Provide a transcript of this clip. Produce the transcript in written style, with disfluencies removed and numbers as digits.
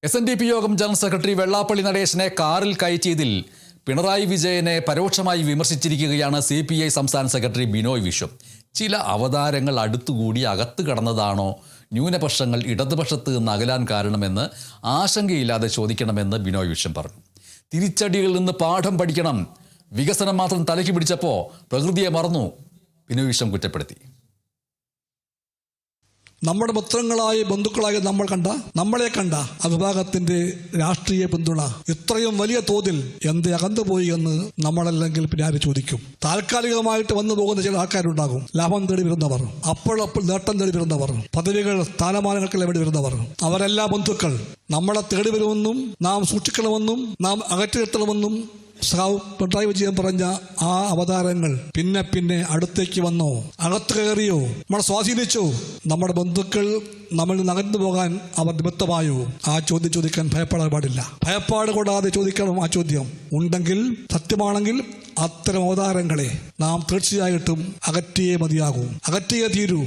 SNDP യോഗം general secretary Vellappally നടേശനെ കാറിൽ കയറ്റിയതിൽ പിണറായി വിജയനെ പരോക്ഷമായി വിമർശിച്ചിരിക്കുകയാണ് CPI സംസ്ഥാന സെക്രട്ടറി ബിനോയ് വിശ്വം. ചില അവതാരങ്ങൾ അടുത്തുകൂടി അകത്ത് കടന്നതാണോ ന്യൂനപക്ഷങ്ങൾ ഇടതുപക്ഷത്ത് നിന്ന് അകലാൻ കാരണമെന്ന് ആശങ്കയില്ലാതെ ചോദിക്കണമെന്ന് ബിനോയ് വിശ്വം പറഞ്ഞു. തിരിച്ചടികളിൽ നിന്ന് പാഠം പഠിക്കണം, വികസനം മാത്രം തലയ്ക്ക് പിടിച്ചപ്പോൾ പ്രകൃതിയെ മറന്നു ബിനോയ് വിശ്വം കുറ്റപ്പെടുത്തി. നമ്മുടെ മിത്രങ്ങളായ ബന്ധുക്കളായ നമ്മളെ കണ്ട ആ വിഭാഗത്തിന്റെ രാഷ്ട്രീയ പിന്തുണ ഇത്രയും വലിയ തോതിൽ എന്ത് അകന്നുപോയി എന്ന് നമ്മളല്ലെങ്കിൽ പിന്നെ ആര് ചോദിക്കും. താൽക്കാലികമായിട്ട് വന്നു പോകുന്ന ചില ആൾക്കാരുണ്ടാകും. ലാഭം തേടി വരുന്നവർ, അപ്പോൾ നേട്ടം തേടി വരുന്നവർ, പദവികൾ സ്ഥാനമാനങ്ങൾക്കെല്ലാം വേണ്ടി വരുന്നവർ, അവരെല്ലാ ബന്ധുക്കൾ നമ്മളെ തേടി വരുമെന്നും നാം സൂക്ഷിക്കണമെന്നും നാം അകറ്റി നിർത്തണമെന്നും പിണറായി വിജയൻ പറഞ്ഞ ആ അവതാരങ്ങൾ പിന്നെ അടുത്തേക്ക് വന്നോ, അകത്ത് കയറിയോ, നമ്മളെ സ്വാധീനിച്ചോ, നമ്മുടെ ബന്ധുക്കൾ നമ്മളിൽ നിന്ന് അകന്നു പോകാൻ അവർ നിമിത്തമായോ? ആ ചോദ്യം ചോദിക്കാൻ ഭയപ്പെടാൻ പാടില്ല. ഭയപ്പാട് കൂടാതെ ചോദിക്കണം. ആ ചോദ്യം ഉണ്ടെങ്കിൽ, സത്യമാണെങ്കിൽ അത്തരം അവതാരങ്ങളെ നാം തീർച്ചയായിട്ടും അകറ്റിയേ മതിയാകൂ, അകറ്റിയേ തീരൂ.